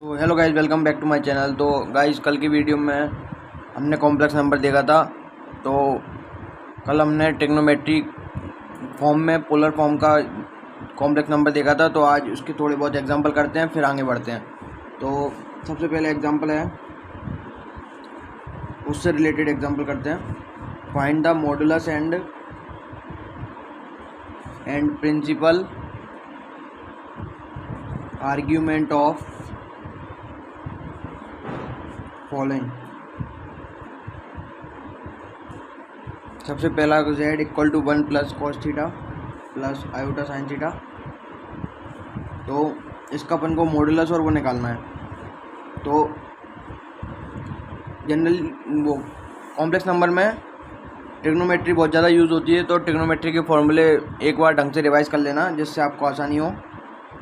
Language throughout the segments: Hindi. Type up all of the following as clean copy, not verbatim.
तो hello guys, welcome back to my channel. तो गाइस, कल की वीडियो में हमने कॉम्प्लेक्स नंबर देखा था। तो कल हमने ट्रिग्नोमेट्रिक फॉर्म में पोलर फॉर्म का कॉम्प्लेक्स नंबर देखा था। तो आज उसके थोड़े बहुत एग्जांपल करते हैं, फिर आगे बढ़ते हैं। तो सबसे पहले एग्जांपल है, उससे रिलेटेड एग्जांपल करते हैं। Find the modulus and principal argument of following. सबसे पहला z equal to 1 plus cos theta plus iota sine theta. तो इसका अपन को मॉडुलस और वो निकालना है। तो जनरली वो कॉम्प्लेक्स नंबर में ट्रिग्नोमेट्री बहुत ज़्यादा यूज़ होती है। तो ट्रिग्नोमेट्री के फॉर्मूले एक बार ढंग से रिवाइज कर लेना, जिससे आपको आसानी हो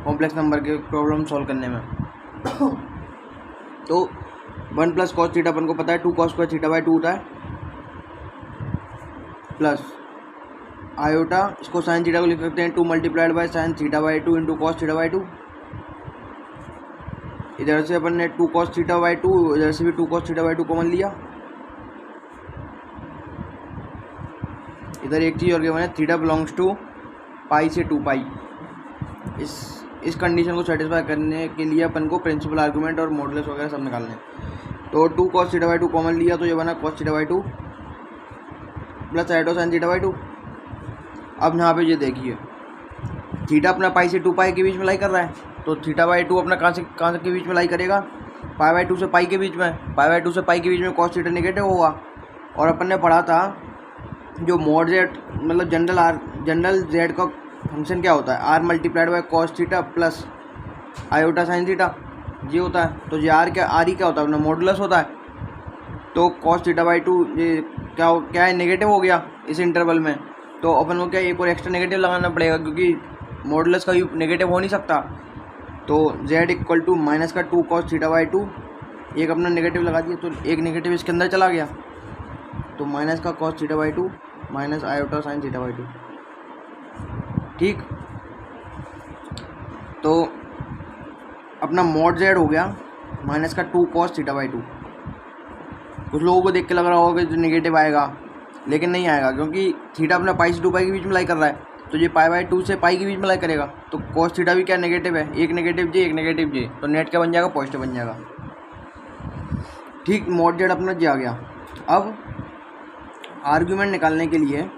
कॉम्प्लेक्स नंबर के प्रॉब्लम सॉल्व करने में। तो 1 प्लस कॉस थीटा अपन को पता है 2 कॉस स्क्वायर थीटा बाई 2 होता है, प्लस आयोटा, इसको साइन थीटा को लिख सकते हैं 2 multiplied by sine theta by 2 into cos theta by 2। इधर से अपन ने 2 कॉस थीटा बाई 2, इधर से भी 2 कॉस थीटा बाई 2 कॉमन लिया। इधर एक चीज़ और क्या है, थीटा बिलोंग्स टू पाई से 2 पाई। इस कंडीशन को सेटिस्फाई करने के लिए अपन को प्रिंसिपल आर्गूमेंट और मॉडुलस वगैरह सब निकालने हैं। तो 2 कॉस थीटा बाई 2 कॉमन लिया, तो ये बना cos theta by 2 plus iota sine theta by 2। अब यहाँ पे ये देखिए, थीटा अपना पाई से 2 पाई के बीच में लाई कर रहा है। तो थीटा बाई 2 अपना कहाँ से के बीच में लाई करेगा, पाई बाई 2 से पाई के बीच में। पाई बाई 2 से पाई के बीच में कॉस थीटा नेगेटिव होगा। और अपन ने पढ़ा था जो मॉड जेड मतलब जनरल जेड का फंक्शन क्या होता है, R multiplied by cos theta plus iota sine theta, ये होता है। तो ये आर ही क्या होता है, अपना मॉडुलस होता है। तो कॉस थीटा बाई 2 ये क्या है, नेगेटिव हो गया इस इंटरवल में। तो अपन को क्या एक और एक्स्ट्रा नेगेटिव लगाना पड़ेगा, क्योंकि मॉडुलस का नेगेटिव हो नहीं सकता। तो z इक्वल टू माइनस का 2 कॉस थीटा बाई 2, एक अपना नेगेटिव लगा दिया, तो एक नेगेटिव इसके अंदर चला गया। तो माइनस का cos theta by 2 minus iota sine theta by 2, ठीक। तो अपना मॉड z हो गया माइनस का 2 कॉस थीटा बाई 2। कुछ लोगों को देख के लग रहा होगा कि नेगेटिव आएगा, लेकिन नहीं आएगा, क्योंकि थीटा अपना पाई से 2 पाई के बीच में लाई कर रहा है। तो ये पाई बाई 2 से पाई के बीच में लाई करेगा। तो कॉस थीटा भी क्या नेगेटिव है, एक नेगेटिव जे एक नेगेटिव जे, तो नेट क्या बन जाएगा, पॉजिटिव बन जाएगा, ठीक। मॉड जेड अपना जे आ गया। अब आर्ग्यूमेंट निकालने के लिए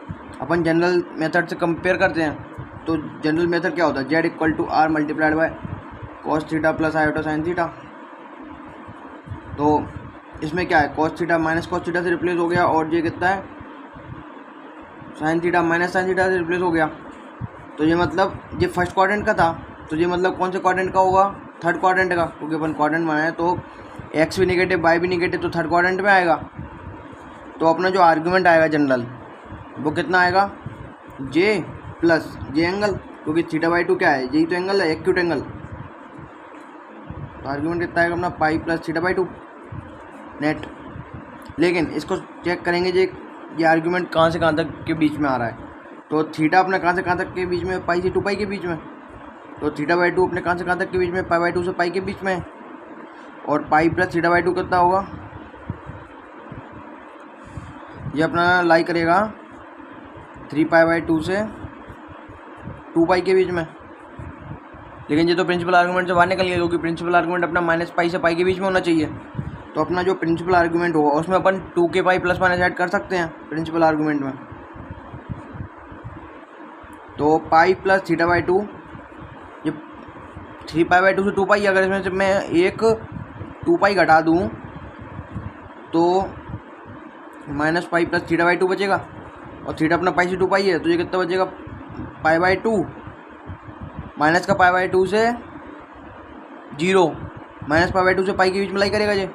अपन जनरल मेथड से कंपेयर करते हैं। तो जनरल मेथड क्या होता है, Z equal to R multiplied by cos theta plus iota sine theta. तो इसमें क्या है, cos theta minus cos theta से रिप्लेस हो गया, और ये कितना है, sine theta minus sine theta से रिप्लेस हो गया। तो ये मतलब ये फर्स्ट क्वाड्रेंट का था, तो ये मतलब कौन से क्वाड्रेंट का होगा, थर्ड क्वाड्रेंट का, क्योंकि अपन क्वाड्रेंट बनाए। तो एक्स भी निगेटिव वाई भी निगेटिव, तो थर्ड क्वाड्रेंट में आएगा। तो अपना जो आर्गूमेंट आएगा जनरल, वो कितना आएगा, जे प्लस जे एंगल, क्योंकि थीटा बाई 2 क्या है, यही तो एंगल है, एक्यूट एंगल। तो आर्गूमेंट कितना आएगा अपना, pi plus theta by 2 net. लेकिन इसको चेक करेंगे ये आर्गूमेंट कहाँ से कहाँ तक के बीच में आ रहा है। तो थीटा अपना कहाँ से कहाँ तक के बीच में, पाई से 2 पाई के बीच में। तो थीटा बाई 2 अपने कहाँ से कहाँ तक के बीच में, पाई बाई 2 से पाई के बीच में। और पाई प्लस थीटा बाई 2 कितना होगा, ये अपना लाई करेगा 3 पाई बाई 2 से 2 पाई के बीच में। लेकिन ये तो प्रिंसिपल आर्गूमेंट से बाहर निकल गया, क्योंकि प्रिंसिपल आर्गूमेंट अपना माइनस पाई से पाई के बीच में होना चाहिए। तो अपना जो प्रिंसिपल आर्गूमेंट होगा उसमें अपन 2 के पाई प्लस माइनस ऐड कर सकते हैं प्रिंसिपल आर्गूमेंट में। तो पाई प्लस थीटा बाई 2, ये 3 पाई बाई 2 से 2 पाई, अगर इसमें से मैं एक 2 पाई घटा दूँ तो minus pi plus theta by 2 बचेगा। और थीटा अपना पाई से 2 पाई है, तो ये कितना बचेगा, पाई बाई 2 माइनस का पाई बाई 2 से 0 माइनस पाई बाई 2 से पाई के बीच में लाई करेगा ये।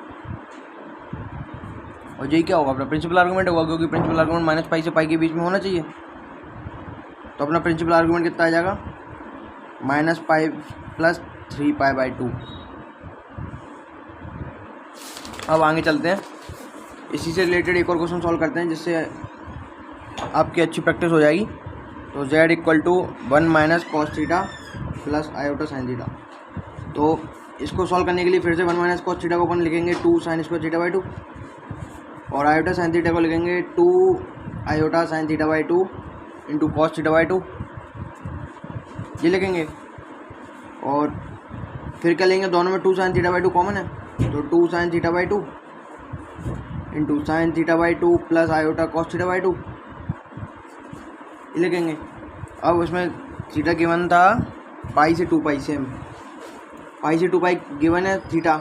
और यही क्या होगा, अपना प्रिंसिपल आर्गूमेंट होगा, क्योंकि प्रिंसिपल आर्गूमेंट माइनस पाई से पाई के बीच में होना चाहिए। तो अपना प्रिंसिपल आर्गूमेंट कितना आ जाएगा, minus pi plus 3 pi by 2। अब आगे चलते हैं, इसी से रिलेटेड एक और क्वेश्चन सॉल्व करते हैं, जिससे आपकी अच्छी प्रैक्टिस हो जाएगी। तो z equal to 1 minus cos theta plus iota sine theta. तो इसको सॉल्व करने के लिए फिर से 1 माइनस कॉस थीटा को अपन लिखेंगे 2 साइन स्क्वायर थीटा बाई 2 और आयोटा साइन थीटा को लिखेंगे 2 iota sine theta by 2 into cos theta by 2 ये लिखेंगे। और फिर क्या लेंगे, दोनों में 2 साइन थीटा बाई 2 कॉमन है, तो 2 sine theta by 2 into sine theta by 2 plus iota cos theta by 2 ये लिखेंगे। अब उसमें थीटा गिवन था पाई से 2 पाई, सेम पाई से 2 पाई गिवन है थीटा।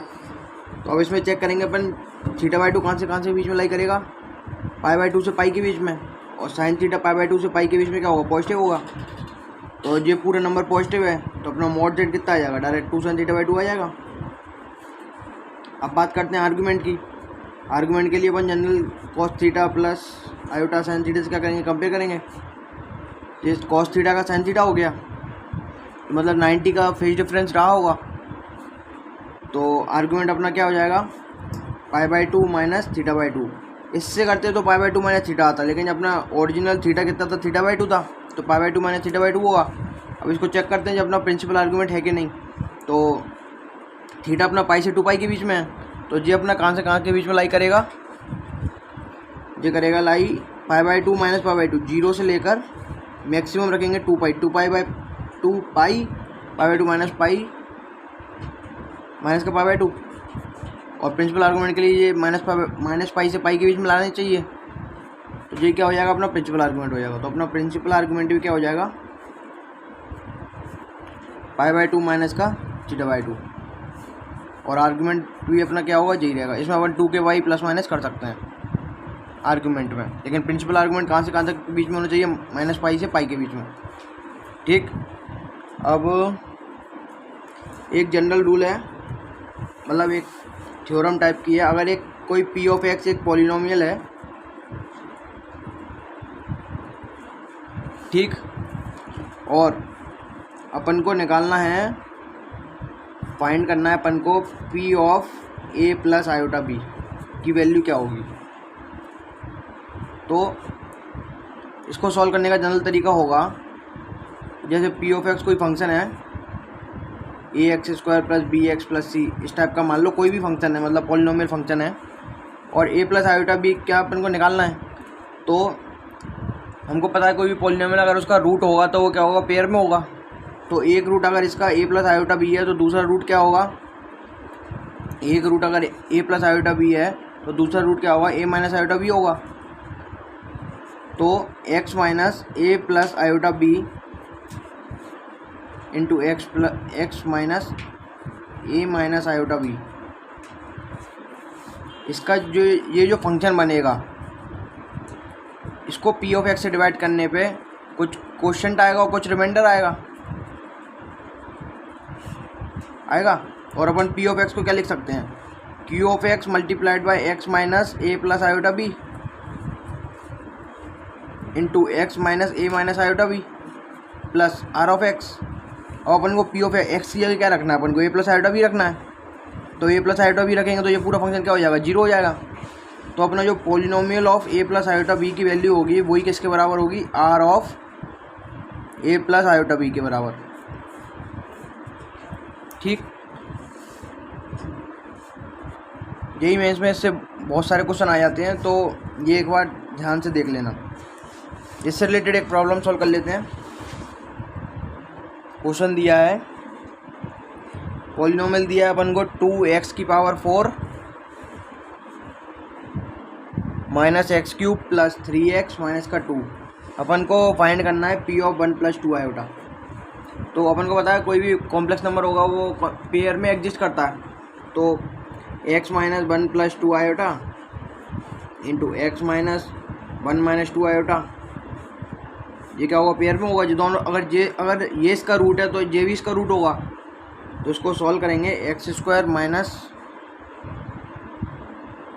तो अब इसमें चेक करेंगे अपन थीटा बाई 2 कहाँ से बीच में लाई करेगा, पाई बाई 2 से पाई के बीच में, और साइन थीटा पाई बाई 2 से पाई के बीच में क्या होगा, पॉजिटिव होगा। तो ये पूरे नंबर पॉजिटिव है तो अपना मॉड जेड कितना आ जाएगा, डायरेक्ट 2 साइन थीटा बाई 2 आ जाएगा। अब बात करते हैं आर्गूमेंट की। आर्गूमेंट के लिए अपन general cos theta plus iota sine theta से क्या करेंगे, कंपेयर करेंगे। ये कॉस थीटा का साइन थीटा हो गया, तो मतलब 90 का फेज डिफरेंस रहा होगा। तो आर्गूमेंट अपना क्या हो जाएगा, पाई बाई 2 माइनस थीटा बाई 2। इससे करते तो पाई बाई 2 माइनस थीटा आता, लेकिन अपना ओरिजिनल थीटा कितना था, थीटा बाई 2 था, तो पाई बाई 2 माइनस थीटा बाई 2 होगा। अब इसको चेक करते हैं जब अपना प्रिंसिपल आर्गूमेंट है कि नहीं। तो थीटा अपना पाई से 2 पाई के बीच में है, तो ये अपना कहाँ के बीच में लाई करेगा, ये करेगा lie pi by 2 minus pi by 2, 0 से लेकर मैक्सिमम रखेंगे 2 pi, 2 pi by 2 pi, pi by 2 minus pi minus का पाई बाई 2। और प्रिंसिपल आर्गूमेंट के लिए ये माइनस पाई से पाई के बीच में लाना चाहिए, तो ये क्या हो जाएगा, अपना प्रिंसिपल आर्गूमेंट हो जाएगा। तो अपना प्रिंसिपल आर्गूमेंट भी क्या हो जाएगा, पाई बाई 2 माइनस का थीटा बाई 2, और आर्गूमेंट भी अपना क्या होगा, यही रहेगा। इसमें अपन 2 के वाई प्लस माइनस कर सकते हैं आर्गूमेंट में, लेकिन प्रिंसिपल आर्गूमेंट कहाँ से कहाँ तक बीच में होना चाहिए, माइनस पाई से पाई के बीच में। ठीक, अब एक जनरल रूल है, मतलब एक थ्योरम टाइप की है। अगर एक कोई पी ऑफ एक्स एक पॉलिनोमियल है, ठीक, और अपन को निकालना है, फाइंड करना है अपन को P of A plus iota B की वैल्यू क्या होगी। तो इसको सॉल्व करने का जनरल तरीका होगा, जैसे पी ऑफ एक्स कोई फंक्शन है, A X square plus B X plus C, इस टाइप का मान लो कोई भी फंक्शन है, मतलब पॉलिनोमियल फंक्शन है, और ए प्लस आयोटा बी क्या अपन को निकालना है। तो हमको पता है कोई भी पॉलिनोमियल अगर उसका रूट होगा तो वो क्या होगा, पेयर में होगा। तो एक रूट अगर इसका ए प्लस आयोटा बी है तो दूसरा रूट क्या होगा, एक रूट अगर ए प्लस आयोटा बी है तो दूसरा रूट क्या होगा, ए माइनस आयोटा बी होगा। तो X minus A plus iota B into X minus A minus iota B, इसका जो ये जो फंक्शन बनेगा, इसको पी ऑफ एक्स से डिवाइड करने पे कुछ क्वोशिएंट आएगा और कुछ रिमाइंडर आएगा। और अपन पी ऑफ एक्स को क्या लिख सकते हैं, Q of X multiplied by X minus A plus iota B into X minus A minus iota B plus R of X. और अपन को पी ऑफ एक्स की जगह क्या रखना है, अपन को ए प्लस आयोटा बी रखना है। तो ए प्लस आयोटा बी रखेंगे तो ये पूरा फंक्शन क्या हो जाएगा, 0 हो जाएगा। तो अपना जो polynomial of A plus iota B की वैल्यू होगी वही किसके बराबर होगी, R of A plus iota B के बराबर। ठीक, यही मेंस में इससे बहुत सारे क्वेश्चन आ जाते हैं, तो ये एक बार ध्यान से देख लेना। इससे रिलेटेड एक प्रॉब्लम सॉल्व कर लेते हैं। क्वेश्चन दिया है, पॉलिनोमियल दिया है अपन को 2x की power 4 minus x cube plus 3x minus का 2। अपन को फाइंड करना है पी ऑफ 1 प्लस 2 आयोटा। तो अपन को पता है कोई भी कॉम्प्लेक्स नंबर होगा वो पेयर में एग्जिस्ट करता है। तो x minus 1 plus 2 iota into X minus 1 minus 2 iota, ये क्या होगा, पेयर में होगा। जो दोनों अगर ये इसका रूट है तो ये भी इसका रूट होगा। तो इसको सॉल्व करेंगे, X square minus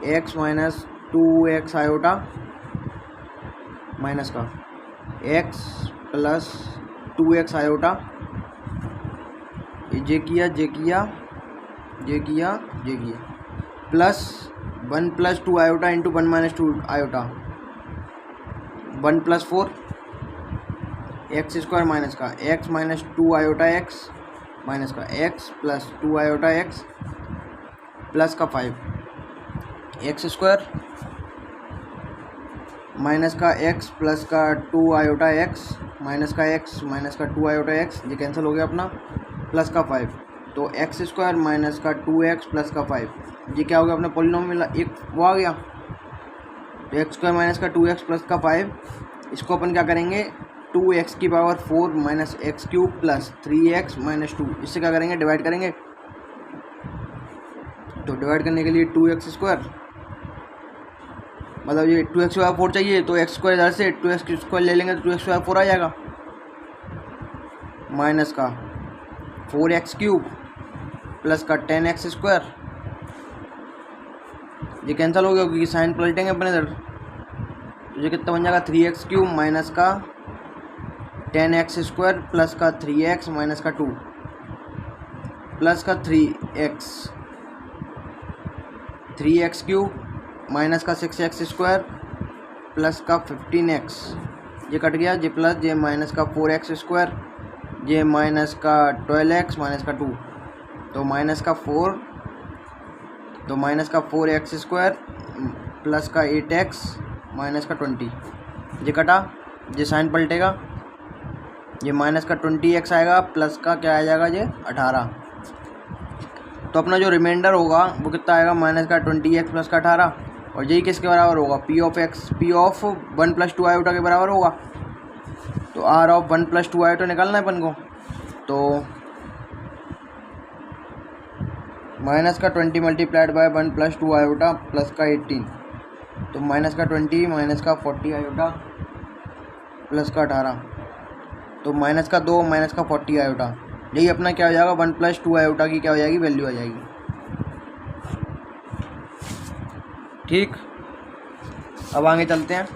X minus 2x iota minus का x प्लस 2x आयोटा, ये किया plus 1 plus 2 iota into 1 minus 2 iota, 1 plus 4 X square minus का x minus 2 iota x minus का X plus 2 iota X plus का 5 एक्स स्क्वायर माइनस का एक्स प्लस का 2 आयोटा एक्स माइनस का एक्स माइनस का 2 आयोटा एक्स, ये कैंसिल हो गया अपना, प्लस का 5, तो एक्स स्क्वायर माइनस का 2x प्लस का 5, ये क्या हो गया अपना पॉलिनोमियल एक वो आ गया। तो एक्स स्क्वायर माइनस का 2x प्लस का 5, इसको अपन क्या करेंगे 2x की power 4 minus x cube plus 3x minus 2, इससे क्या करेंगे डिवाइड करेंगे। तो डिवाइड करने के लिए 2x स्क्वायर, मतलब ये 2x स्क्वायर 4 चाहिए, तो एक्स स्क्वायर इधर से 2x स्क्वायर ले लेंगे तो 2x स्क्वायर 4 आ जाएगा, माइनस का 4x क्यूब प्लस का 10x स्क्वायर, ये कैंसिल हो गया क्योंकि साइन पलटेंगे अपने इधर, तो ये कितना बन जाएगा 3x क्यूब माइनस का 10x स्क्वायर प्लस का 3x माइनस का 2 प्लस का 3x क्यूब माइनस का 6x स्क्वायर प्लस का 15x, ये कट गया, ये प्लस ये माइनस का 4x स्क्वायर, ये माइनस का 12x माइनस का 2, तो माइनस का 4x स्क्वायर प्लस का 8x माइनस का 20, ये कटा, ये साइन पलटेगा, ये माइनस का 20x आएगा प्लस का क्या आ जाएगा ये 18, तो अपना जो रिमाइंडर होगा वो कितना आएगा माइनस का 20x प्लस का 18, और यही किसके बराबर होगा p ऑफ 1 प्लस 2 आयोटा के बराबर होगा। तो r ऑफ 1 प्लस 2 आयोटा निकालना है अपन को, तो माइनस का 20 multiplied by 1 plus 2 iota plus का 18, तो माइनस का 20 माइनस का 40 आयोटा प्लस का 18, तो माइनस का 2 माइनस का 40 आयोटा, यही अपना क्या हो जाएगा 1 प्लस 2 आयोटा की क्या हो जाएगी वैल्यू आ जाएगी। ठीक, अब आगे चलते हैं।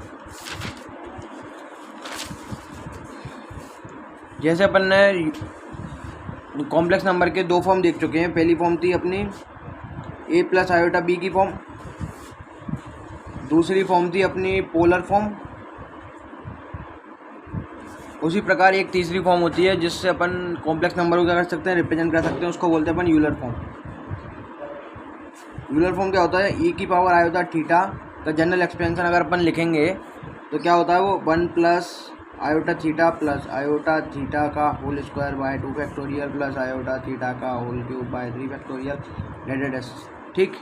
जैसे अपन ने कॉम्प्लेक्स नंबर के दो फॉर्म देख चुके हैं, पहली फॉर्म थी अपनी a प्लस आयोटा b की फॉर्म, दूसरी फॉर्म थी अपनी पोलर फॉर्म, उसी प्रकार एक तीसरी फॉर्म होती है जिससे अपन कॉम्प्लेक्स नंबर को क्या कर सकते हैं रिप्रेजेंट कर सकते हैं, उसको बोलते हैं अपन यूलर फॉर्म। यूलर फॉर्म क्या होता है, e की पावर आयोटा थीटा का जनरल एक्सपेंशन अगर अपन लिखेंगे तो क्या होता है वो 1 plus iota theta plus iota theta का whole square by 2 factorial plus iota theta का होल क्यूब बाय 3 फैक्टोरियल डेडेड एस, ठीक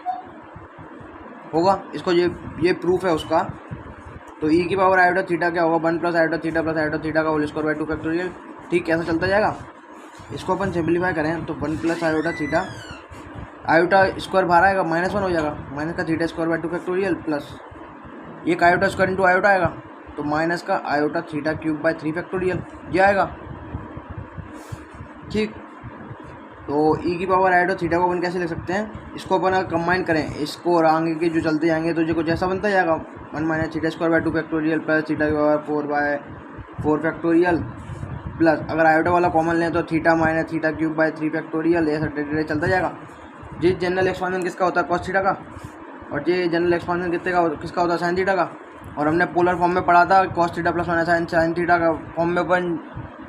होगा। इसको ये प्रूफ है उसका। तो e की पावर आयोटा थीटा क्या होगा 1 प्लस आयोटा थीटा का होल स्क्वायर बाय 2 फैक्टोरियल, ठीक कैसा चलता जाएगा। इसको अपन सिंप्लीफाई करें तो 1 plus iota theta, iota square बाहर आएगा -1 हो जाएगा, माइनस का theta square by 2 factorial plus एक आयोटा स्क्वायर इंटू आयोटा आएगा, तो माइनस का iota theta cube by 3 factorial ये आएगा, ठीक। तो e की पावर आयोटा थीटा को अपन कैसे लिख सकते हैं, इसको अपन अगर कंबाइन करें इसको और आगे के जो चलते जाएंगे तो जो कुछ ऐसा बनता जाएगा 1 minus theta square by 2 factorial plus theta की पावर 4 बाय 4 फैक्टोरियल प्लस अगर आयोटा वाला कॉमन लें तो theta minus theta cube by 3 factorial, ऐसा चलता जाएगा। जी जनरल एक्सपांशन किसका होता है कॉस थीटा का, और ये जनरल एक्सपांशन किसका होता है साइन थीटा का, और हमने पोलर फॉर्म में पढ़ा था cos theta plus minus sine theta का फॉर्म में अपन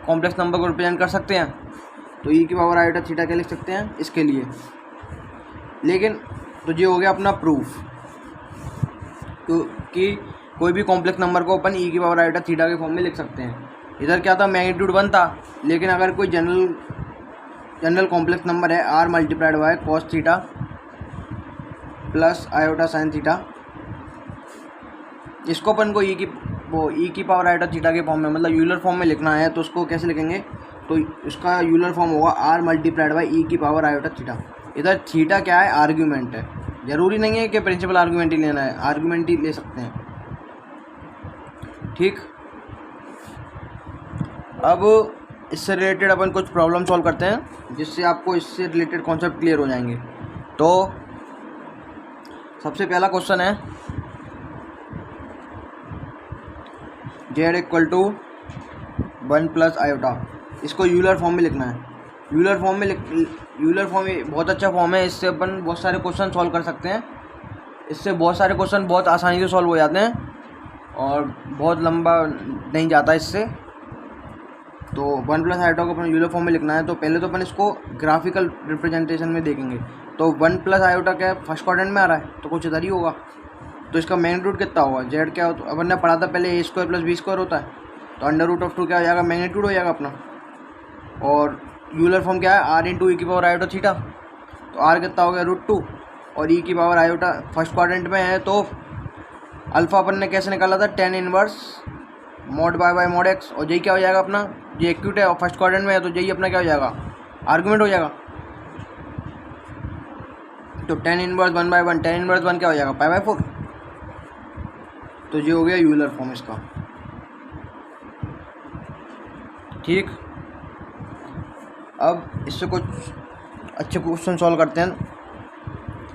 कॉम्प्लेक्स नंबर को रिप्रेजेंट कर सकते हैं। तो e की पावर आयोटा थीटा क्या लिख सकते हैं इसके लिए, लेकिन तो ये हो गया अपना प्रूफ, तो कि कोई भी कॉम्प्लेक्स नंबर को अपन e की पावर आयोटा थीटा के फॉर्म में लिख सकते हैं। इधर क्या था मैग्नीट्यूड 1 था, लेकिन अगर कोई जनरल कॉम्प्लेक्स नंबर है r multiplied by cos theta plus iota sine theta, इसको अपन को e की पावर आयोटा थीटा के फॉर्म में मतलब यूलर फॉर्म में लिखना है, तो उसको कैसे लिखेंगे, तो उसका यूलर फॉर्म होगा r मल्टीप्लाइड बाय e की पावर आयोटा थीटा। इधर थीटा क्या है आर्ग्यूमेंट है, ज़रूरी नहीं है कि प्रिंसिपल आर्ग्यूमेंट ही लेना है, आर्ग्यूमेंट ही ले सकते हैं, ठीक। अब इससे रिलेटेड अपन कुछ प्रॉब्लम सॉल्व करते हैं जिससे आपको इससे रिलेटेड कॉन्सेप्ट क्लियर हो जाएंगे। तो सबसे पहला क्वेश्चन है z equal to 1 plus iota, इसको यूलर फॉर्म में लिखना है। यूलर फॉर्म बहुत अच्छा फॉर्म है, इससे अपन बहुत सारे क्वेश्चन सॉल्व कर सकते हैं, इससे बहुत सारे क्वेश्चन बहुत आसानी से सॉल्व हो जाते हैं और बहुत लंबा नहीं जाता इससे। तो 1 प्लस आयोटा को अपन यूलर फॉर्म में लिखना है, तो पहले तो अपन इसको ग्राफिकल रिप्रेजेंटेशन में देखेंगे। तो 1 प्लस आयोटा क्या है, फर्स्ट क्वाड्रेंट में आ रहा है, तो कुछ इधर ही होगा। तो इसका मैग्नीट्यूड कितना होगा, जेड क्या होता है, अपन ने पढ़ा था पहले a² + b² होता है, तो √2 क्या हो जाएगा, मैग्नीट्यूड हो जाएगा अपना। और यूलर फॉर्म क्या है, r × e⁻⁴ थीटा, तो r कितना हो गया √2 और e⁻⁴ फर्स्ट क्वाड्रेंट में है, तो अल्फा अपन ने कैसे निकाला था, tan inverse mod y mod x, और यही क्या हो जाएगा अपना, ये एक्यूट है और फर्स्ट क्वाड्रेंट में है, तो यही अपना क्या हो जाएगा, आर्गूमेंट हो जाएगा। तो tan इनवर्स 1/1, tan इनवर्स 1 क्या हो जाएगा, π/4। तो ये हो गया यूलर फॉर्म इसका। ठीक, अब इससे कुछ अच्छे क्वेश्चन सॉल्व करते हैं।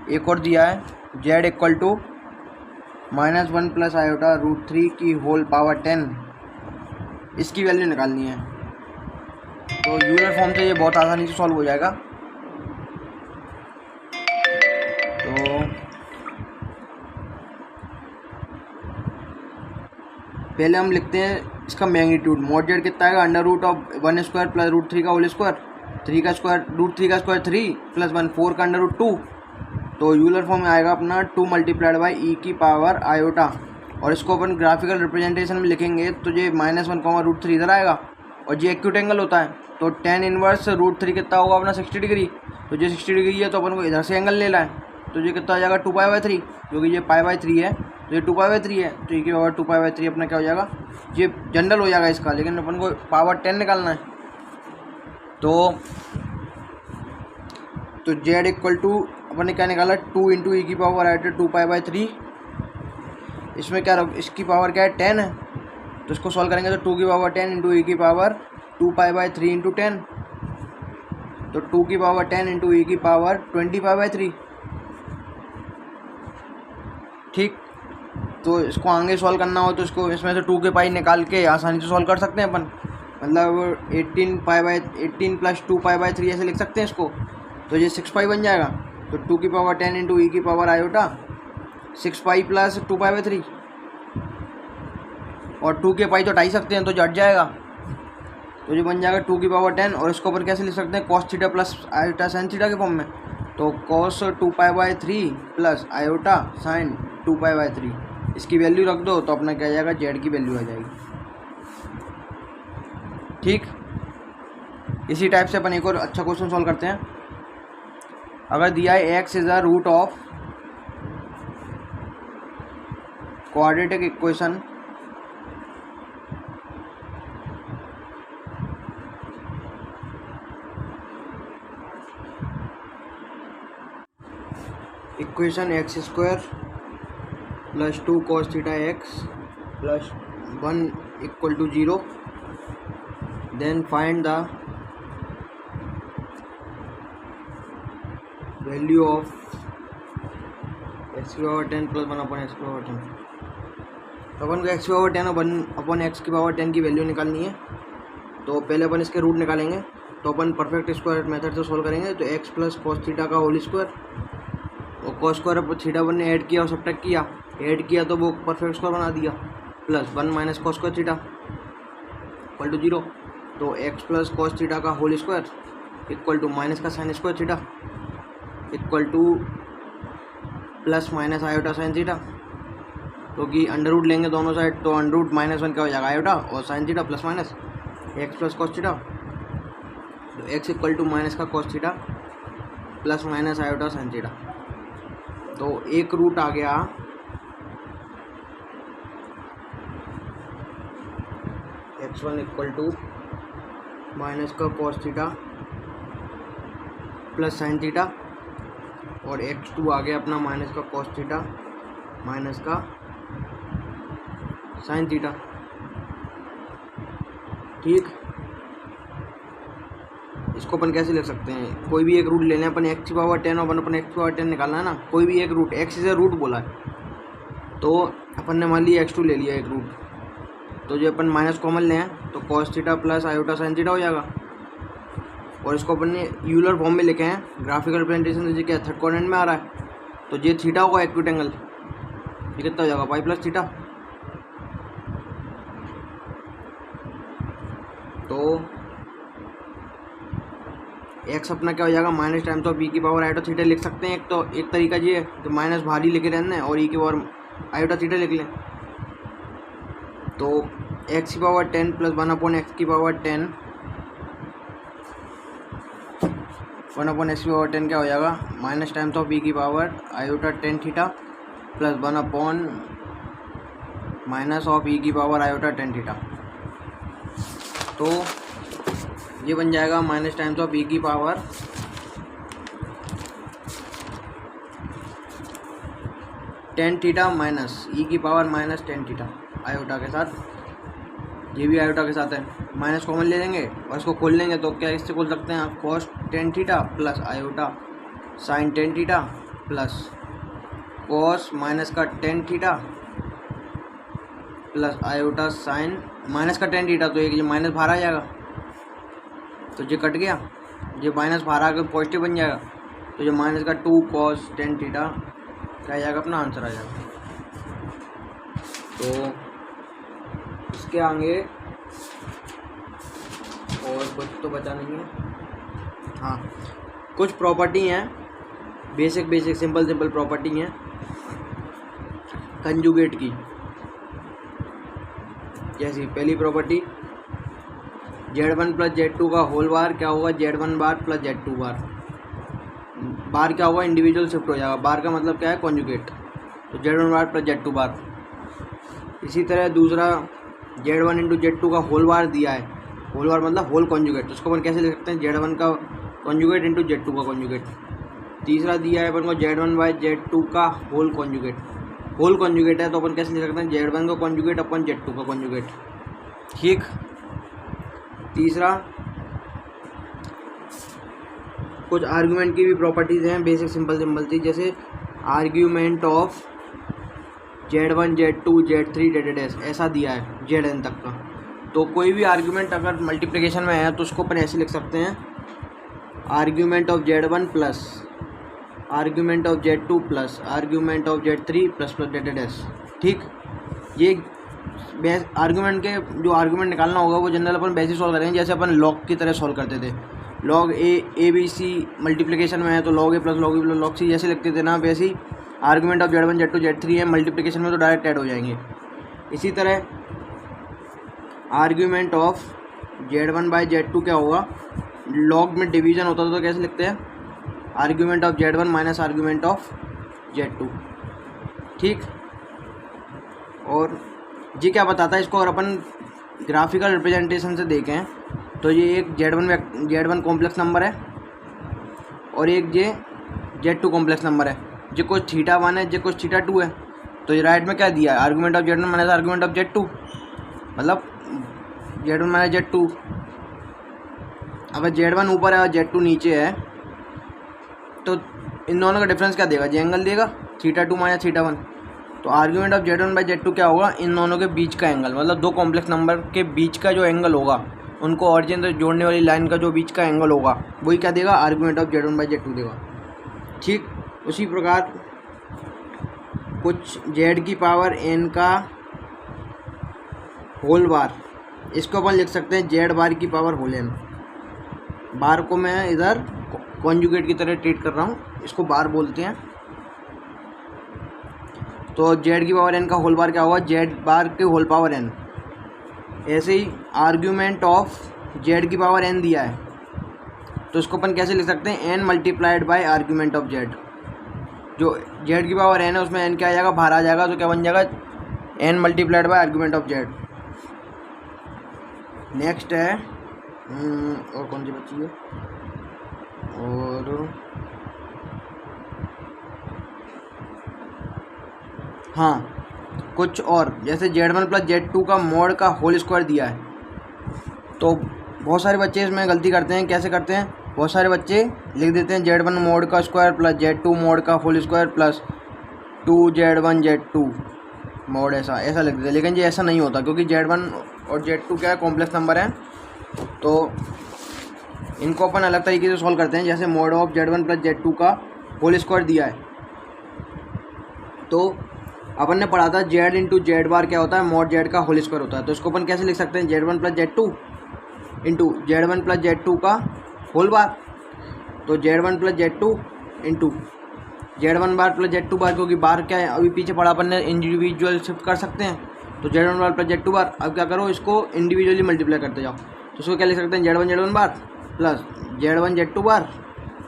एक और दिया है, z = -1 प्लस आयोटा √3 की होल पावर 10, इसकी वैल्यू निकालनी है। तो यूलर फॉर्म से ये बहुत आसानी से सॉल्व हो जाएगा। तो पहले हम लिखते हैं इसका मैग्नीट्यूड, mod z कितना आएगा, √1² + √3 का होल स्क्वायर, 3 का स्क्वायर √3 का स्क्वायर 3 + 1 4 का √2। तो यूलर फॉर्म में आएगा अपना 2 × e⁻⁴ और इसको अपन ग्राफिकल रिप्रेजेंटेशन में लिखेंगे, तो ये -1, √3 इधर आएगा और ये एक्यूट एंगल होता है। तो tan इनवर्स √3 कितना होगा अपना 60 डिग्री, तो ये 60 डिग्री है, तो अपन को इधर से एंगल लेना है, तो ये कितना हो जाएगा 2π/3, क्योंकि ये π/3 है, तो ये 2π/3 है, तो e⁻⁴ 2π/3 अपना क्या हो जाएगा, ये जनरल हो जाएगा इसका, लेकिन अपन को पावर 10 निकालना है। तो z = अपन ने क्या निकाला, 2 × e⁻⁴ 2π/3, इसमें क्या इसकी पावर क्या है 10 है, तो इसको सॉल्व करेंगे तो 2 की पावर 10 × e⁻⁴ 2π/3 × 10, तो 2 की पावर 10 × e⁻⁴ 20π/3। ठीक, तो इसको आगे सॉल्व करना हो तो इसको इसमें से 2 के पाई निकाल के आसानी से सॉल्व कर सकते हैं अपन, मतलब 18 + 2π/3 ऐसे लिख सकते हैं इसको, तो ये 6π बन जाएगा। तो 2 की पावर 10 × e⁻⁴ 6π + 2π/3, और 2 के पाई तो हटा ही सकते हैं, तो जट जाएगा, तो ये बन जाएगा 2 की पावर 10। और इसको अपन कैसे लिख सकते हैं, cos theta + iota sin theta के फॉर्म में, तो cos 2π/3 + आयोटा sin 2π/3, इसकी वैल्यू रख दो तो अपना क्या आ जाएगा, जेड की वैल्यू आ जाएगी। ठीक, इसी टाइप से अपन एक और अच्छा क्वेश्चन सॉल्व करते हैं। अगर दिया है x = root of quadratic equation x² + 2 cos θx + 1 = 0, then find the value of x⁻10 + 1/x⁻10। तो अपन को x⁻10 और 1/x⁻10 की वैल्यू निकालनी है। तो पहले अपन इसके रूट निकालेंगे, तो अपन परफेक्ट स्क्वायर मेथड से सोल्व करेंगे। तो x + cos थीटा का होल स्क्वायर, और cos स्क्वायर पर थीटा वन ने ऐड किया और सब्ट्रैक्ट किया, ऐड किया तो वो परफेक्ट स्क्वायर बना दिया, + 1 - cos स्क्वायर थीटा = 0। तो x + cos थीटा का होल स्क्वायर = माइनस का sin square theta = ± iota sin theta, क्योंकि अंडर रूट लेंगे दोनों साइड, तो अंडर रूट -1 क्या हो जाएगा आयोटा, और sin theta ± x + cos theta, तो x = का cos theta ± iota sin theta. तो एक रूट आ गया x1 = माइनस का cos थीटा + sin थीटा, और x2 आ गया अपना माइनस का cos थीटा माइनस का sin थीटा। ठीक, इसको अपन कैसे लिख सकते हैं, कोई भी एक रूट लेना है अपन, x⁻10 और 1/x⁻10 निकालना है ना, कोई भी एक रूट, x इज रूट बोला है, तो अपन ने मान लिया x2 ले लिया एक रूट, तो जो अपन माइनस कॉमन ले हैं तो cos theta + iota sin theta हो जाएगा। और इसको अपन ने यूलर फॉर्म में लिखे हैं, ग्राफिकल रिप्रेजेंटेशन से क्या थर्ड क्वाड्रेंट में आ रहा है, तो ये थीटा होगा एक्यूट एंगल, ये कितना हो जाएगा पाई + थीटा। तो एक्स अपना क्या हो जाएगा माइनस टाइम्स ऑफ ई की पावर आयोटा थीटा लिख सकते हैं। एक तरीका ये है तो माइनस बाहर ही लेके रहना है और ई की पावर आयोटा थीटा लिख लें। तो एक्स की पावर 10 प्लस 1 एक्स की पावर 10 1 एक्स की पावर 10 क्या हो जाएगा माइनस टाइम्स ऑफ ई की power iota 10 theta plus 1 minus of E की पावर आयोटा 10 थीटा। तो ये बन जाएगा माइनस टाइम्स ऑफ ई की पावर 10 थीटा माइनस ई की पावर माइनस 10 थीटा आयोटा के साथ, ये भी आयोटा के साथ है। माइनस कॉमन ले लेंगे और इसको खोल लेंगे तो क्या इससे खोल सकते हैं cos 10 theta plus iota sign 10 theta plus cos minus का 10 theta plus iota sign minus का 10 थीटा। तो ये माइनस बाहर आ जाएगा तो ये कट गया, ये माइनस बाहर आकर पॉजिटिव बन जाएगा। तो ये माइनस का 2 कॉस 10 थीटा क्या आ जाएगा अपना आंसर आ जाएगा। तो इसके आगे और कुछ तो बचा नहीं है। हाँ, कुछ प्रॉपर्टी हैं बेसिक सिंपल प्रॉपर्टी हैं कंजुगेट की। जैसी पहली प्रॉपर्टी Z1 प्लस Z2 का होल बार क्या होगा Z1 बार प्लस Z2 बार। बार क्या होगा इंडिविजुअल शिफ्ट हो जाएगा, बार का मतलब क्या है कॉन्जुगेट, तो Z1 बार प्लस Z2 बार। इसी तरह दूसरा Z1 इंटू Z2 का होल बार दिया है, होल बार मतलब होल कॉन्जुगेट, तो उसको अपन कैसे लिख सकते हैं Z1 का कॉन्जुगेट इंटू Z2 का कॉन्जुगेट। तीसरा दिया है अपन को Z1 बाय Z2 का होल कॉन्जुगेट, होल कॉन्जुगेट है तो अपन कैसे लिख सकते हैं Z1 का कॉन्जुगेट अपन Z2 का कॉन्जुगेट। ठीक, तीसरा कुछ आर्गुमेंट की भी प्रॉपर्टीज़ हैं बेसिक सिंपल थी, जैसे argument of Z1 Z2 Z3 dash ऐसा दिया है Zn तक का। तो कोई भी आर्ग्यूमेंट अगर मल्टीप्लिकेशन में है तो उसको अपन ऐसे लिख सकते हैं argument of Z1 plus argument of Z2 plus argument of Z3 plus dash. ठीक, ये आर्ग्यूमेंट के जो आर्ग्यूमेंट निकालना होगा वो जनरल अपन वैसे सॉल्व करेंगे जैसे अपन लॉग की तरह सॉल्व करते थे। Log A B C multiplication में है तो log A plus log B plus log C जैसे लिखते थे ना, वैसे ही argument of Z1 Z2 Z3 है मल्टीप्लिकेशन में तो डायरेक्ट ऐड हो जाएंगे। इसी तरह argument of Z1 bye Z2 क्या होगा, लॉग में डिवीजन होता था तो कैसे लिखते हैं argument of Z1 minus argument of Z2। ठीक, और ये क्या बताता है इसको अगर अपन ग्राफिकल रिप्रेजेंटेशन से देखें तो ये एक Z1 कॉम्प्लेक्स नंबर है और एक ये Z2 कॉम्प्लेक्स नंबर है, जो कुछ θ1 है जो कुछ θ2 है। तो ये राइट में क्या दिया है argument of Z1 minus argument of Z2, मतलब Z1 माइनस Z2। अगर Z1 ऊपर है और Z2 नीचे है तो इन दोनों का डिफरेंस क्या देगा, जो एंगल देगा θ2 माइनस θ1। तो argument of Z1 by Z2 क्या होगा, इन दोनों के बीच का एंगल, मतलब दो कॉम्प्लेक्स नंबर के बीच का जो एंगल होगा, उनको ऑरिजिन से जोड़ने वाली लाइन का जो बीच का एंगल होगा वही क्या देगा argument of Z1 by Z2 देगा। ठीक, उसी प्रकार कुछ Z की पावर n का होल बार, इसको अपन लिख सकते हैं Z बार की पावर होल n। बार को मैं इधर कॉन्जुगेट की तरह ट्रीट कर रहा हूँ, इसको बार बोलते हैं। तो Z की पावर n का होल बार क्या होगा, Z बार के होल पावर n। ऐसे ही आर्ग्यूमेंट ऑफ Z की पावर n दिया है तो इसको अपन कैसे लिख सकते हैं, n multiplied by argument of Z। जो Z की पावर n है उसमें n क्या आ जाएगा, बाहर आ जाएगा, तो क्या बन जाएगा n multiplied by argument of Z। Next है और कौन सी बची है, और हाँ कुछ और, जैसे Z1 प्लस Z2 का मोड का होल स्क्वायर दिया है। तो बहुत सारे बच्चे इसमें गलती करते हैं, कैसे करते हैं, बहुत सारे बच्चे लिख देते हैं Z1 मोड का स्क्वायर प्लस Z2 मोड का whole square plus 2Z1 Z2 mod, ऐसा लिख देते हैं। लेकिन ये ऐसा नहीं होता क्योंकि Z1 और Z2 क्या है कॉम्प्लेक्स नंबर हैं, तो इनको अपन अलग तरीके से सॉल्व करते हैं। जैसे mode of Z1 plus Z2 का होल स्क्वायर दिया है तो अपन ने पढ़ा था Z इंटू Z बार क्या होता है, मोड Z का होल स्क्वायर होता है। तो इसको अपन कैसे लिख सकते हैं, Z1 plus Z2 into Z1 plus Z2 का होल बार। तो Z1 plus Z2 into Z1 bar plus Z2 bar, क्योंकि बार क्या है अभी पीछे पड़ा अपन ने इंडिविजुअल शिफ्ट कर सकते हैं, तो Z1 बार प्लस Z2 बार। अब क्या करो, इसको इंडिविजुअली मल्टीप्लाई करते जाओ, तो इसको क्या लिख सकते हैं, Z1 bar plus Z1 Z2 बार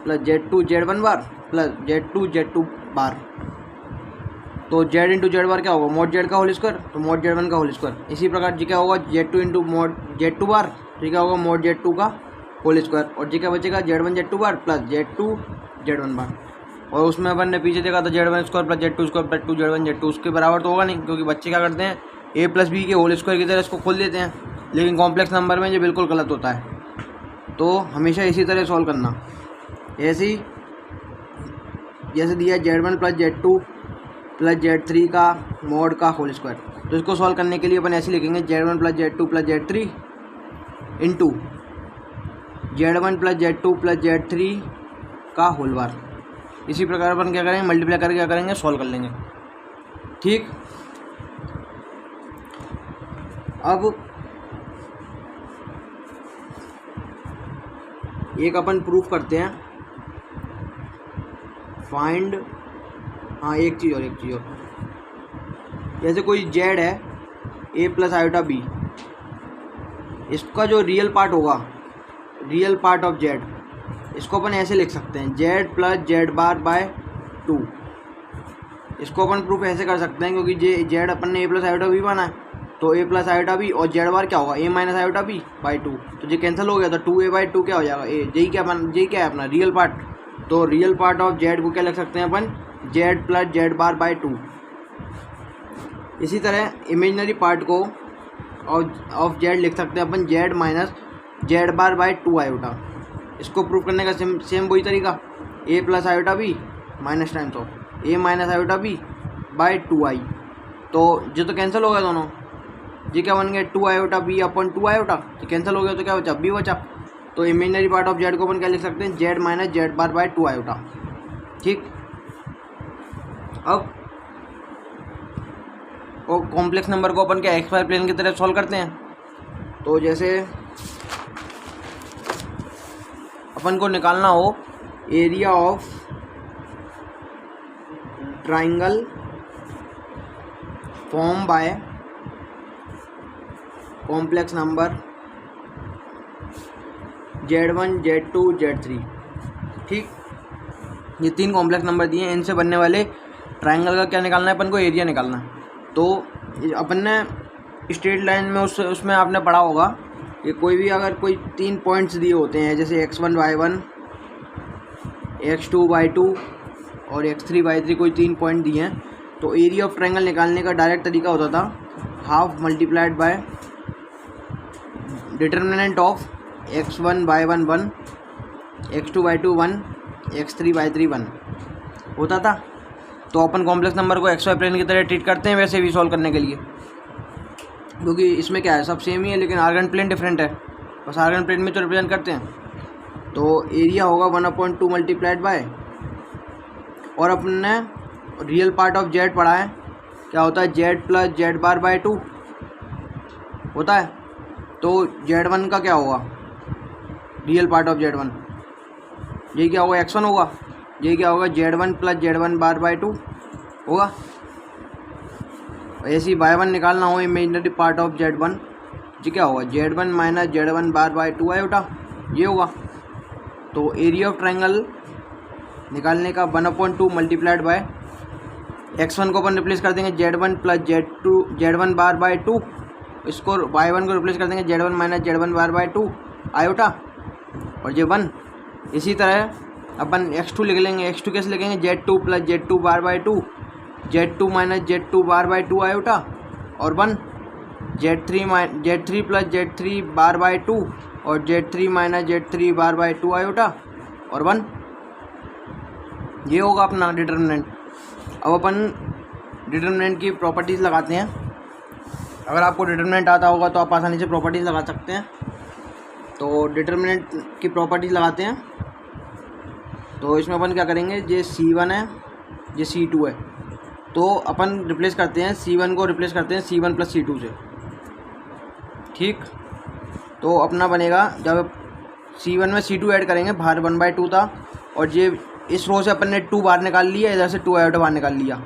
plus Z2 Z1 bar plus Z2 Z2 बार। तो Z इंटू जेड बार क्या होगा, मॉड Z का होल स्क्वायर, तो मॉड Z1 का होल स्क्वायर। इसी प्रकार जी क्या होगा, Z2 इंटू मॉड Z2 बार, तो क्या होगा मॉड Z2 का होल स्क्वायर, और जी क्या बचेगा Z1 Z2 बार प्लस Z2 Z1 बार। और उसमें अपन ने पीछे देखा था Z1 square plus Z2 square plus 2 Z1 Z2, उसके बराबर तो होगा नहीं, क्योंकि बच्चे क्या करते हैं a प्लस बी के होल स्क्वायर की तरह इसको खोल देते हैं, लेकिन कॉम्प्लेक्स नंबर में ये बिल्कुल गलत होता है। तो हमेशा इसी तरह सॉल्व करना, ऐसे ही जैसे दिया Z1 plus Z2 plus Z3 का मॉड का होल स्क्वायर, तो इसको सॉल्व करने के लिए अपन ऐसे लिखेंगे Z1 plus Z2 plus Z3 into Z1 plus Z2 plus Z3 का होल बार। इसी प्रकार अपन क्या करेंगे, मल्टीप्लाई करके क्या करेंगे, सॉल्व कर लेंगे। ठीक, अब एक अपन प्रूफ करते हैं, फाइंड, हाँ एक चीज़ और, जैसे कोई Z है a प्लस आयोटा b, इसका जो रियल पार्ट होगा, रियल पार्ट ऑफ Z, इसको अपन ऐसे लिख सकते हैं Z प्लस Z बार बाय 2। इसको अपन प्रूफ ऐसे कर सकते हैं, क्योंकि Z अपन ने a प्लस आयोटा b बना है, तो a प्लस आयोटा b और Z बार क्या होगा a minus iota b by 2, तो ये कैंसिल हो गया, तो 2a बाई 2 क्या हो जाएगा a, यही क्या है अपना रियल पार्ट। तो रियल पार्ट ऑफ Z को क्या लिख सकते हैं अपन, Z plus Z bar by 2। इसी तरह इमेजिनरी पार्ट को ऑफ Z लिख सकते हैं अपन Z minus Z bar by 2 iota. इसको प्रूव करने का सेम वही तरीका, a plus iota b minus times of a minus iota b by 2i। तो जो तो कैंसिल हो गया दोनों, ये क्या बन गया 2 आयोटा b अपन 2 आयोटा, ये कैंसिल हो गया, तो क्या बचा b बचा। तो इमेजिनरी पार्ट ऑफ Z को अपन क्या लिख सकते हैं, Z minus Z bar by 2 iota. ठीक, अब और कॉम्प्लेक्स नंबर को अपन क्या एक्स वाई प्लेन की तरह सॉल्व करते हैं। तो जैसे अपन को निकालना हो area of triangle form by complex number Z1 Z2 Z3। ठीक, ये 3 कॉम्प्लेक्स नंबर दिए हैं, इनसे बनने वाले ट्राइंगल का क्या निकालना है अपन को, एरिया निकालना है। तो अपन ने स्ट्रेट लाइन में उसमें आपने पढ़ा होगा कि कोई भी अगर कोई 3 पॉइंट्स दिए होते हैं, जैसे x1 y1 x2 y2 और x3 y3, कोई 3 पॉइंट दिए हैं, तो एरिया ऑफ ट्राइंगल निकालने का डायरेक्ट तरीका होता था half multiplied by determinant of x1 y1 1, x2 y2 1, x3 y3 1 होता था। तो अपन कॉम्प्लेक्स नंबर को एक्स वाई प्लेन की तरह ट्रीट करते हैं वैसे भी सॉल्व करने के लिए, क्योंकि इसमें क्या है सब सेम ही है, लेकिन आर्गन प्लेन डिफरेंट है, बस आर्गन प्लेन में तो रिप्रेजेंट करते हैं। तो एरिया होगा 1/2 मल्टीप्लाइड बाय, और अपन ने रियल पार्ट ऑफ Z पढ़ा है, क्या होता है Z प्लस Z बार बाय 2 होता है। तो Z1 का क्या होगा, रियल पार्ट ऑफ Z1, ये क्या होगा x1 होगा, ये क्या होगा Z1 प्लस Z1 बार बाय 2 होगा। ऐसे ही y1 निकालना हो इमेजिनरी पार्ट ऑफ Z1, ये क्या होगा Z1 माइनस Z1 बार बाय 2 आयोटा, ये होगा। तो एरिया ऑफ ट्राइंगल निकालने का 1/2 मल्टीप्लाइड बाय x1 को अपन रिप्लेस कर देंगे Z1 प्लस Z1 बार बाय 2, इसको y1 को रिप्लेस कर देंगे Z1 माइनस Z1 बार बाय 2 आयोटा, और ये 1। इसी तरह अपन x2 लिख लेंगे, x2 कैसे लिखेंगे Z2 प्लस Z2 बार बाय 2, Z2 माइनस Z2 बार बाय 2 आयोटा, और 1 Z3 प्लस Z3 बार बाय 2, और Z3 माइनस Z3 बार बाय 2 आयोटा, और 1। ये होगा अपना डिटर्मिनेंट। अब अपन डिटर्मिनेंट की प्रॉपर्टीज़ लगाते हैं। अगर आपको डिटर्मिनेंट आता होगा तो आप आसानी से प्रॉपर्टीज़ लगा सकते हैं। तो डिटर्मिनेंट की प्रॉपर्टीज़ लगाते हैं। तो इसमें अपन क्या करेंगे, ये C1 है, ये C2 है, तो अपन रिप्लेस करते हैं C1 को रिप्लेस करते हैं C1 प्लस C2 से। ठीक, तो अपना बनेगा जब C1 में C2 ऐड करेंगे, बाहर 1/2 था, और ये इस रो से अपन ने 2 बाहर निकाल लिया, इधर से 2 आयोटा बाहर निकाल लिया,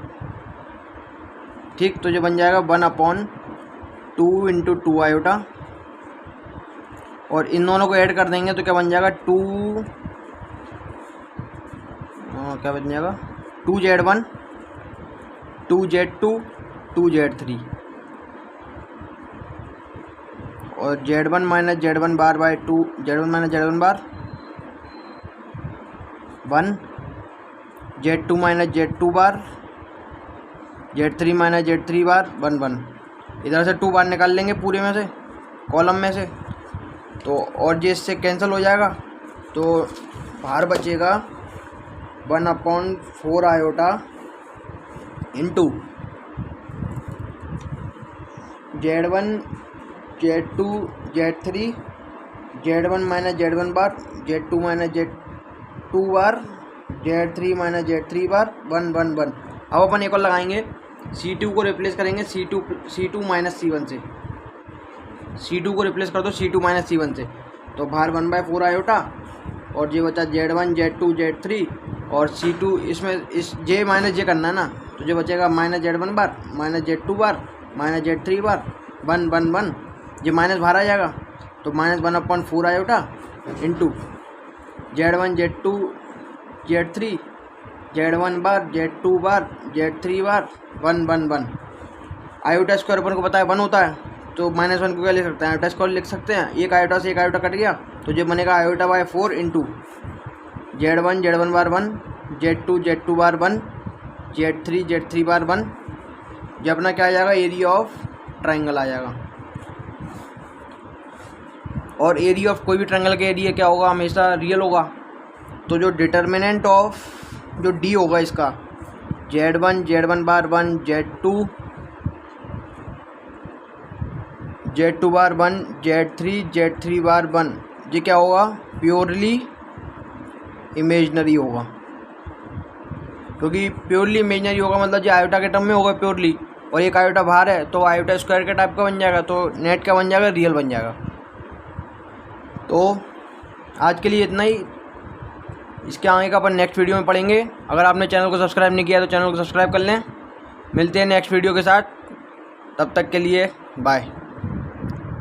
ठीक। तो ये बन जाएगा 1/2 इंटू 2 आयोटा, और इन दोनों को ऐड कर देंगे तो क्या बन जाएगा 2, क्या बन जाएगा 2Z1 2Z2 2Z3, और Z1 माइनस Z1 बार बाय 2, Z1 माइनस Z1 बार 1, Z2 माइनस Z2 बार, Z3 माइनस Z3 बार 1 1। इधर से 2 बार निकाल लेंगे पूरे में से, कॉलम में से, तो और ये इससे कैंसिल हो जाएगा, तो बाहर बचेगा 1/4 iota into Z1 Z2 Z3, Z1 minus Z1 बार, Z2 माइनस Z2 बार, Z3 माइनस Z3 बार 1 1 1। अब अपन एक और लगाएंगे, C2 को रिप्लेस करेंगे C2 माइनस C1 से, C2 को रिप्लेस कर दो C2 माइनस C1 से, तो बाहर 1/4 आयोटा, और ये बचा Z1 Z2 Z3, और C2 इसमें इस J माइनस J करना है ना, तो जो बचेगा माइनस Z1 बार माइनस Z2 बार माइनस Z3 बार 1 1 1। ये माइनस बाहर आ जाएगा, तो minus 1/4 iota into Z1 Z2 Z3, Z1 बार Z2 बार Z3 बार 1 1 1। आयोटा स्क्वायर अपन को पता है 1 होता है, तो -1 को क्या लिख सकते हैं, आयोटा स्क्वायर लिख सकते हैं। एक आयोटा से एक आयोटा कट गया, तो ये बनेगा आयोटा बाय 4 इंटू Z1 बार 1, Z2 बार 1, Z3 बार 1। ये अपना क्या आ जाएगा, एरिया ऑफ ट्राइंगल आ जाएगा। और एरिया ऑफ कोई भी ट्राइंगल का एरिया क्या होगा, हमेशा रियल होगा। तो जो डिटर्मिनेंट ऑफ जो D होगा इसका, Z1 बार 1, Z2 बार 1, Z3 बार 1, ये क्या होगा, प्योरली इमेजनरी होगा। क्योंकि प्योरली इमेजनरी होगा मतलब जो आयोटा के टर्म में होगा प्योरली, और एक आयोटा बाहर है तो आयोटा स्क्वायर के टाइप का बन जाएगा, तो नेट क्या बन जाएगा, रियल बन जाएगा। तो आज के लिए इतना ही, इसके आगे का अपन नेक्स्ट वीडियो में पढ़ेंगे। अगर आपने चैनल को सब्सक्राइब नहीं किया तो चैनल को सब्सक्राइब कर लें। मिलते हैं नेक्स्ट वीडियो के साथ, तब तक के लिए बाय।